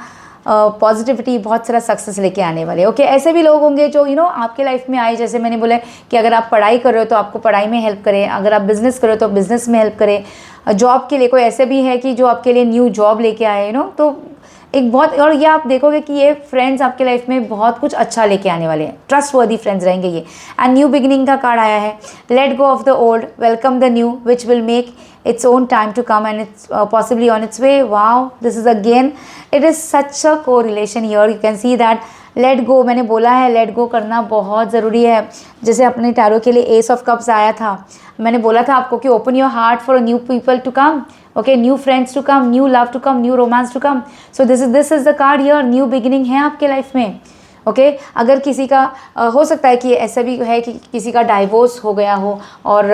पॉजिटिविटी, बहुत सारा सक्सेस लेके आने वाले। ओके, ऐसे भी लोग होंगे जो आपके लाइफ में आए, जैसे मैंने बोला कि अगर आप पढ़ाई कर रहे हो तो आपको पढ़ाई में हेल्प करें, अगर आप बिज़नेस कर रहे हो तो बिज़नेस में हेल्प करें, जॉब के लिए कोई ऐसे भी है कि जो आपके लिए न्यू जॉब लेके आए, तो एक बहुत, और ये आप देखोगे कि ये फ्रेंड्स आपके लाइफ में बहुत कुछ अच्छा लेके आने वाले हैं, ट्रस्ट वर्दी फ्रेंड्स रहेंगे ये। एंड न्यू बिगिनिंग का कार्ड आया है, let go of the old, welcome the new which will make its own time to come and it's possibly on its way. Wow, this is again, it is such a correlation here. You can see that let go, मैंने बोला है let go करना बहुत ज़रूरी है। जैसे अपने tarot के लिए एस ऑफ कप्स आया था, मैंने बोला था आपको कि open your heart for new people to come, okay, new friends to come, new love to come, new romance to come. So this is the card here, new beginning है आपके life में। ओके, अगर किसी का हो सकता है कि ऐसा भी है कि किसी का डाइवोर्स हो गया हो, और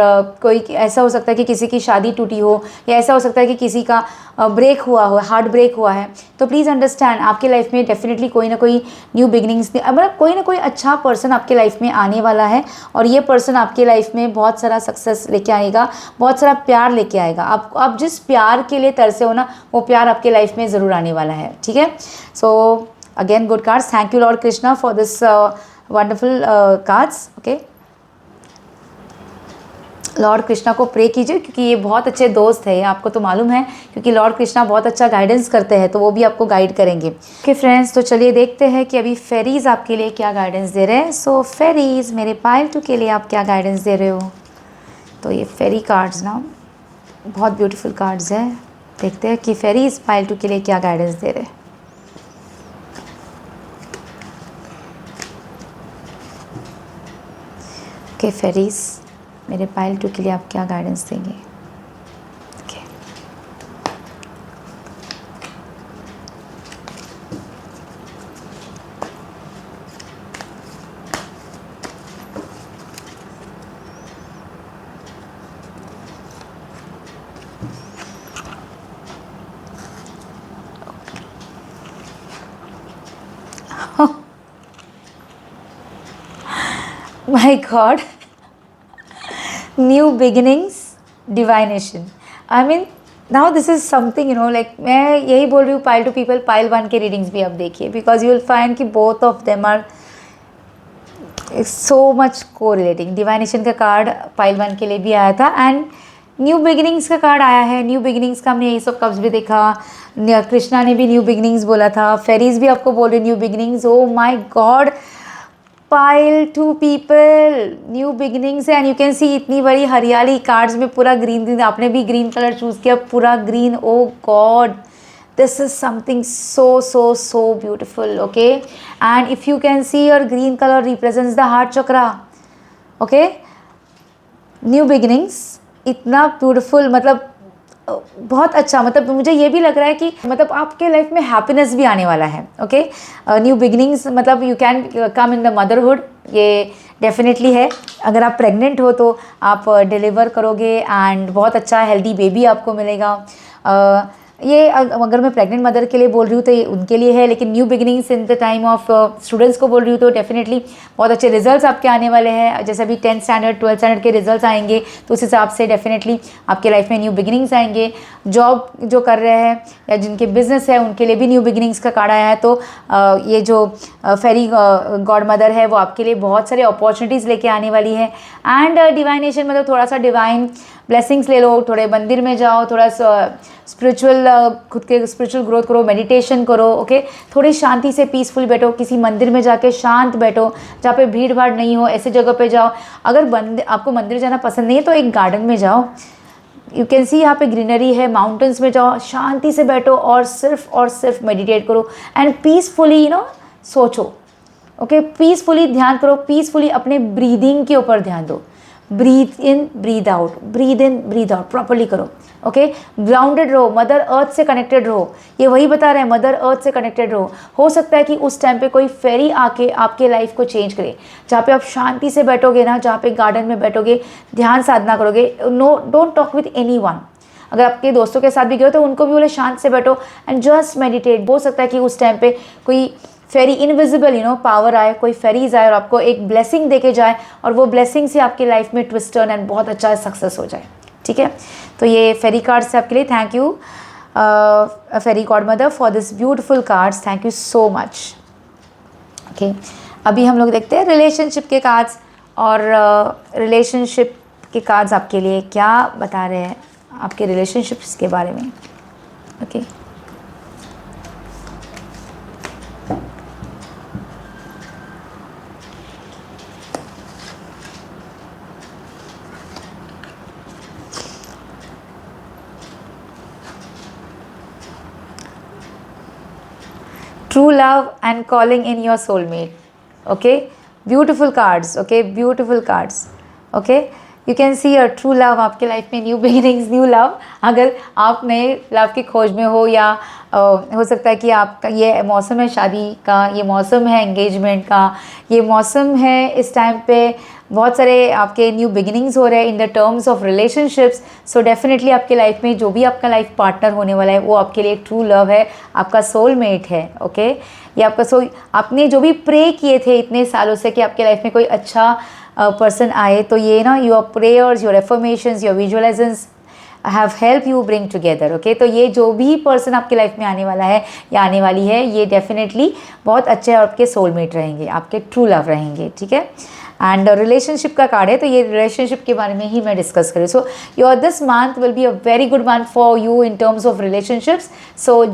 कोई ऐसा हो सकता है कि किसी की शादी टूटी हो, या ऐसा हो सकता है कि किसी का ब्रेक हुआ हो, हार्ट ब्रेक हुआ है, तो प्लीज़ अंडरस्टैंड आपके लाइफ में डेफिनेटली कोई ना कोई न्यू बिगनिंग्स, मतलब कोई ना कोई अच्छा पर्सन आपके लाइफ में आने वाला है, और ये पर्सन आपके लाइफ में बहुत सारा सक्सेस लेके आएगा, बहुत सारा प्यार लेके आएगा। आप जिस प्यार के लिए तरसे हो ना, वो प्यार आपके लाइफ में ज़रूर आने वाला है। ठीक है, सो again good cards. Thank you Lord Krishna for this wonderful cards. Okay, Lord Krishna को प्रे कीजिए, क्योंकि ये बहुत अच्छे दोस्त है, आपको तो मालूम है, क्योंकि लॉर्ड कृष्णा बहुत अच्छा गाइडेंस करते हैं, तो वो भी आपको गाइड करेंगे। ओके फ्रेंड्स, तो चलिए देखते हैं कि अभी फेरीज आपके लिए क्या गाइडेंस दे रहे हैं। सो फेरीज मेरे पाइल 2 के लिए आप क्या गाइडेंस दे रहे हो। तो ये फेरी कार्ड्स ना बहुत ब्यूटीफुल कार्ड्स है, देखते हैं कि फेरीज पाइल 2 के लिए क्या गाइडेंस दे रहे हैं। ओके फेरीज मेरे पाइल 2 के लिए आप क्या गाइडेंस देंगे। Okay, my god, new beginnings, divination. I mean now this is something like मैं यही बोल रही हूँ, पाइल टू पीपल, पाइल 1 के रीडिंग्स भी आप देखिए, बिकॉज यू विल फाइंड कि both of them are so much को रिलेटिंग। डिवाइनेशन का कार्ड पाइल 1 के लिए भी आया था, एंड न्यू बिगिनिंग्स का कार्ड आया है। न्यू बिगिनिंग्स का हमने एस ऑफ कप्स भी देखा, कृष्णा ने भी न्यू बिगिनिंग्स बोला था, फेरीज भी आपको बोल रही new beginnings. Oh my god, pile two people, new beginnings है। एंड यू कैन सी इतनी बड़ी हरियाली, कार्ड्स में पूरा ग्रीन ग्रीन, आपने भी ग्रीन कलर चूज़ किया, पूरा green. Oh god, this is something so beautiful, okay? And if you can see, your green color represents the heart chakra, okay? New beginnings, इतना ब्यूटीफुल, मतलब बहुत अच्छा। मतलब मुझे ये भी लग रहा है कि मतलब आपके लाइफ में हैप्पीनेस भी आने वाला है, ओके? न्यू बिगिनिंग्स मतलब you can come in the motherhood, ये डेफिनेटली है। अगर आप प्रेग्नेंट हो तो आप डिलीवर करोगे एंड बहुत अच्छा हेल्दी बेबी आपको मिलेगा। ये अगर मैं प्रेग्नेंट मदर के लिए बोल रही हूँ तो ये उनके लिए है, लेकिन new beginnings in the time of students को बोल रही हूँ तो डेफिनेटली बहुत अच्छे रिजल्ट्स आपके आने वाले हैं। जैसे अभी 10th स्टैंडर्ड 12th स्टैंडर्ड के रिजल्ट्स आएंगे तो उस हिसाब से डेफिनेटली आपके लाइफ में न्यू बिगिनिंग्स आएंगे। जॉब जो कर रहे हैं या जिनके बिजनेस है उनके लिए भी न्यू बिगिनिंग्स का कार्ड आया है। तो ये जो फेरी गॉड मदर है वो आपके लिए बहुत सारे अपॉर्चुनिटीज़ लेके आने वाली है। एंड डिवाइनेशन मतलब थोड़ा सा डिवाइन ब्लेसिंग्स ले लो, थोड़े मंदिर में जाओ, थोड़ा स्पिरिचुअल खुद के स्पिरिचुअल ग्रोथ करो, मेडिटेशन करो, ओके? थोड़ी शांति से पीसफुल बैठो, किसी मंदिर में जाके शांत बैठो जहाँ पे भीड़ भाड़ नहीं हो, ऐसे जगह पे जाओ। अगर आपको मंदिर जाना पसंद नहीं है तो एक गार्डन में जाओ, यू कैन सी यहाँ पे ग्रीनरी है, माउंटेन्स में जाओ, शांति से बैठो और सिर्फ मेडिटेट करो एंड पीसफुली सोचो, ओके? पीसफुली ध्यान करो, पीसफुली अपने ब्रीदिंग के ऊपर ध्यान दो। ब्रीथ इन ब्रीथ आउट, ब्रीथ इन ब्रीथ आउट प्रॉपरली करो, ओके? ग्राउंडेड रहो, मदर अर्थ से कनेक्टेड रहो। ये वही बता रहे हैं, मदर अर्थ से कनेक्टेड रहो। हो सकता है कि उस टाइम पे कोई फेरी आके आपके लाइफ को चेंज करे, जहाँ पे आप शांति से बैठोगे ना, जहाँ पे गार्डन में बैठोगे, ध्यान साधना करोगे। No, don't talk with anyone. अगर आपके दोस्तों के साथ भी गए तो उनको भी बोले शांत से बैठो एंड जस्ट मेडिटेट। हो सकता है कि उस टाइम पे कोई फेरी इनविजिबल पावर आए, कोई फेरीज आए और आपको एक ब्लेसिंग देके जाए और वो ब्लेसिंग से आपकी लाइफ में ट्विस्ट टर्न एंड बहुत अच्छा सक्सेस हो जाए, ठीक है? तो ये फेरी कार्ड्स है आपके लिए। Thank you fairy godmother for this beautiful cards, thank you so much, okay? अभी हम लोग देखते हैं रिलेशनशिप के कार्ड्स, और रिलेशनशिप के कार्ड्स आपके लिए क्या बता रहे हैं आपके रिलेशनशिप्स के बारे में, okay? True love and calling in your soulmate, okay? Beautiful cards, okay? Beautiful cards, okay? You can see a true love आपके लाइफ में, न्यू बिगिनिंग्स, न्यू लव। अगर आप नए लव की खोज में हो या हो सकता है कि आपका ये मौसम है शादी का, ये मौसम है एंगेजमेंट का, ये मौसम है इस टाइम पे बहुत सारे आपके न्यू बिगिनिंग्स हो रहे हैं in the terms of relationships. So definitely आपके लाइफ में जो भी आपका लाइफ पार्टनर होने वाला है वो आपके लिए ट्रू लव है, आपका सोलमेट है, ओके? ये आपका आपने जो भी प्रे किए थे इतने सालों से कि आपके लाइफ में कोई अच्छा पर्सन आए, तो ये your prayers, your affirmations, your visualisations have help you bring together, okay? तो ये जो भी पर्सन आपके लाइफ में आने वाला है या आने वाली है, ये डेफिनेटली बहुत अच्छे आपके सोलमेट रहेंगे, आपके ट्रू लव रहेंगे, ठीक है? एंड रिलेशनशिप का कार्ड है तो ये रिलेशनशिप के बारे में ही मैं डिस्कस करूँ। So your this month will be a very good month for you in terms of relationships. So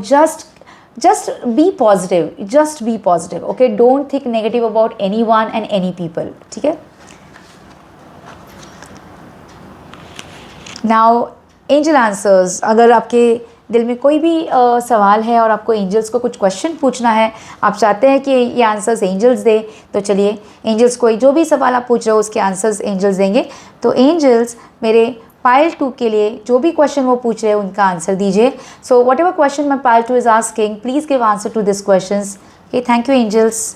just be positive, okay? Don't think negative about anyone and any people, ठीक है? Now angel answers, अगर आपके दिल में कोई भी सवाल है और आपको एंजल्स को कुछ क्वेश्चन पूछना है, आप चाहते हैं कि ये आंसर्स एंजल्स दे, तो चलिए एंजल्स को जो भी सवाल आप पूछ रहे हो उसके आंसर्स एंजल्स देंगे। तो एंजल्स मेरे पाइल 2 के लिए जो भी क्वेश्चन वो पूछ रहे हैं उनका आंसर दीजिए। So whatever question my pile 2 is asking, please give answer to this questions, okay? Thank you angels.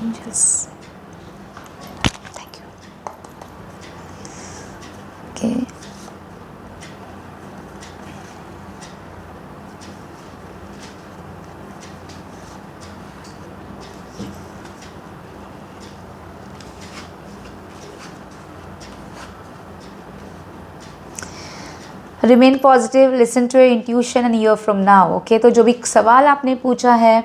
Angels, thank you, okay? Remain positive, listen to your intuition and year from now. Okay, तो जो भी सवाल आपने पूछा है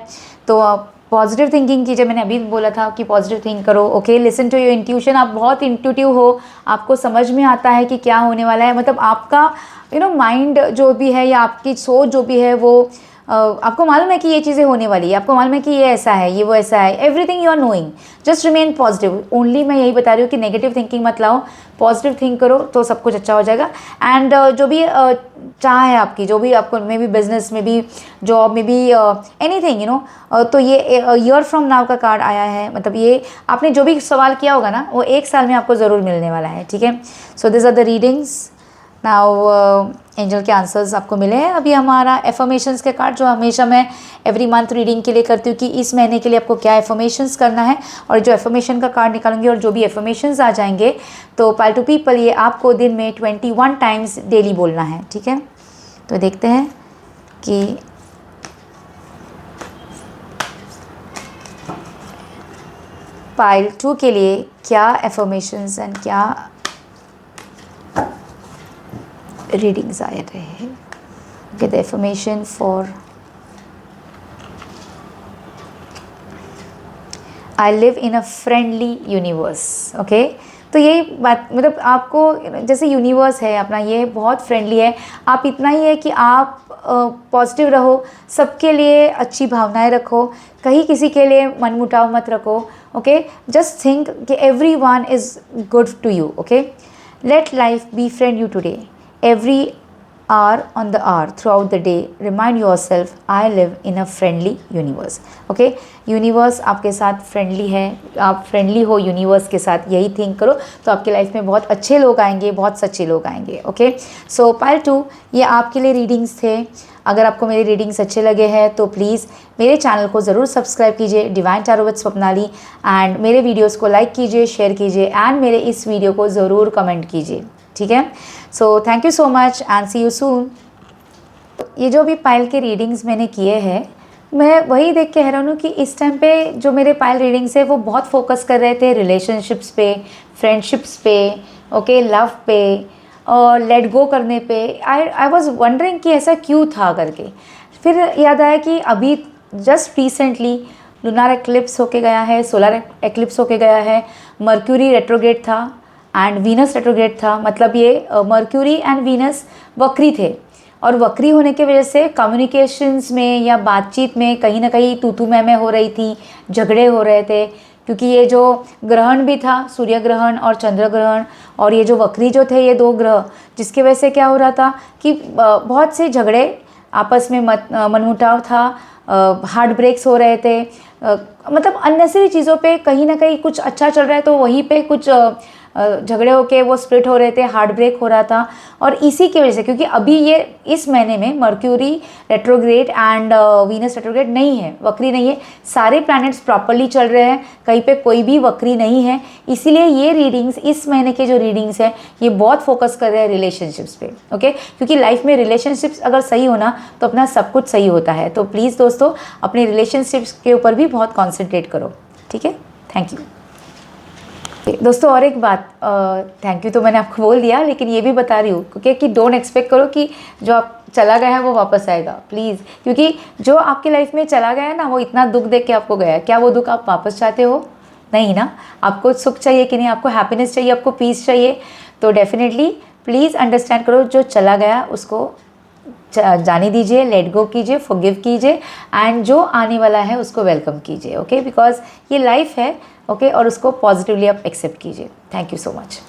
तो आप positive thinking कीजिए। मैंने अभी बोला था कि पॉजिटिव थिंक करो। Okay, listen to your intuition, आप बहुत इंट्यूटिव हो, आपको समझ में आता है कि क्या होने वाला है। मतलब आपका माइंड जो भी है या आपकी सोच जो भी है वो आपको मालूम है कि ये चीज़ें होने वाली है, आपको मालूम है कि ये ऐसा है, ये वो ऐसा है, everything you are knowing. Just remain positive. Only मैं यही बता रही हूँ कि नेगेटिव थिंकिंग मत लाओ, पॉजिटिव थिंक करो तो सब कुछ अच्छा हो जाएगा। एंड जो भी चाह है आपकी, जो भी आपको मे बी बिजनेस में भी, जॉब में भी, एनीथिंग तो ये ईयर फ्रॉम नाउ का कार्ड आया है। मतलब ये आपने जो भी सवाल किया होगा ना वो 1 साल में आपको ज़रूर मिलने वाला है। ठीक है, so this are the readings. Now angel के आंसर्स आपको मिले हैं। अभी हमारा एफर्मेशंस के कार्ड जो हमेशा मैं एवरी मंथ रीडिंग के लिए करती हूँ कि इस महीने के लिए आपको क्या एफर्मेशंस करना है, और जो एफर्मेशन का कार्ड निकालूंगी और जो भी एफर्मेशंस आ जाएंगे तो पाइल टू पीपल ये आपको दिन में 21 टाइम्स डेली बोलना है। ठीक है, तो देखते हैं कि पाइल 2 के लिए क्या एफर्मेशंस एंड क्या रीडिंग्स आ रहे हैं। Okay, the affirmation for I live in a friendly universe. Okay, तो यही बात, मतलब आपको जैसे यूनिवर्स है अपना, ये बहुत फ्रेंडली है। आप इतना ही है कि आप पॉजिटिव रहो, सबके लिए अच्छी भावनाएं रखो, कहीं किसी के लिए मनमुटाव मत रखो। ओके, जस्ट थिंक कि everyone is good to you. Okay, let life be friend you today, every hour on the hour throughout the day remind yourself I live in a friendly universe। okay, universe आपके साथ friendly है, आप friendly हो universe के साथ, यही think करो तो आपके लाइफ में बहुत अच्छे लोग आएंगे, बहुत सच्चे लोग आएंगे। ओके, सो पाइल 2 ये आपके लिए रीडिंग्स थे। अगर आपको मेरे रीडिंग्स अच्छे लगे हैं तो प्लीज़ मेरे चैनल को ज़रूर सब्सक्राइब कीजिए, divine tarot with Swapnali, and मेरे वीडियोज़ को लाइक कीजिए, शेयर कीजिए, एंड मेरे इस वीडियो को ज़रूर कमेंट कीजिए। ठीक है, so thank you so much and see you soon. ये जो भी पायल के रीडिंग्स मैंने किए हैं, मैं वही देख के हैरान हूँ कि इस टाइम पे जो मेरे पायल रीडिंग्स है वो बहुत फोकस कर रहे थे रिलेशनशिप्स पे, फ्रेंडशिप्स पे, ओके, लव पे और लेट गो करने पे। आई वॉज वंडरिंग कि ऐसा क्यों था करके। फिर याद आया कि अभी जस्ट रिसेंटली लूनार एक्लिप्स होके गया है, सोलर एक्लिप्स होके गया है, मर्क्यूरी रेट्रोग्रेड था एंड वीनस रेट्रोग्रेड था। मतलब ये मर्क्यूरी एंड वीनस वक्री थे, और वक्री होने की वजह से कम्युनिकेशंस में या बातचीत में कहीं ना कहीं तू मैं हो रही थी, झगड़े हो रहे थे, क्योंकि ये जो ग्रहण भी था, सूर्य ग्रहण और चंद्र ग्रहण, और ये जो वक्री जो थे ये 2 ग्रह, जिसकी वजह से क्या हो रहा था कि बहुत से झगड़े आपस में मनमुटाव था, हार्ट ब्रेक्स हो रहे थे, मतलब अननेसेसरी चीज़ों पे कहीं ना कहीं कुछ अच्छा चल रहा है तो वहीं पे कुछ झगड़े होके वो स्प्लिट हो रहे थे, हार्ट ब्रेक हो रहा था। और इसी की वजह से, क्योंकि अभी ये इस महीने में mercury retrograde and Venus retrograde नहीं है, वक्री नहीं है, सारे प्लैनेट्स प्रॉपरली चल रहे हैं, कहीं पे कोई भी वक्री नहीं है। इसीलिए ये रीडिंग्स, इस महीने के जो रीडिंग्स हैं ये बहुत फोकस कर रहे हैं रिलेशनशिप्स पे। ओके, क्योंकि लाइफ में रिलेशनशिप्स अगर सही होना तो अपना सब कुछ सही होता है। तो प्लीज़ दोस्तों अपने रिलेशनशिप्स के ऊपर भी बहुत कॉन्सेंट्रेट करो। ठीक है, थैंक यू दोस्तों। और एक बात, थैंक यू तो मैंने आपको बोल दिया, लेकिन ये भी बता रही हूँ क्योंकि कि डोंट एक्सपेक्ट करो कि जो आप चला गया है वो वापस आएगा, प्लीज़। क्योंकि जो आपकी लाइफ में चला गया है ना, वो इतना दुख देख के आपको गया है, क्या वो दुख आप वापस चाहते हो? नहीं ना। आपको सुख चाहिए कि नहीं, आपको हैप्पीनेस चाहिए, आपको पीस चाहिए, तो डेफिनेटली प्लीज़ अंडरस्टैंड करो, जो चला गया उसको जाने दीजिए, लेट गो कीजिए, फॉरगिव कीजिए, एंड जो आने वाला है उसको वेलकम कीजिए। ओके, बिकॉज ये लाइफ है। ओके, और उसको पॉजिटिवली आप एक्सेप्ट कीजिए। Thank you so much.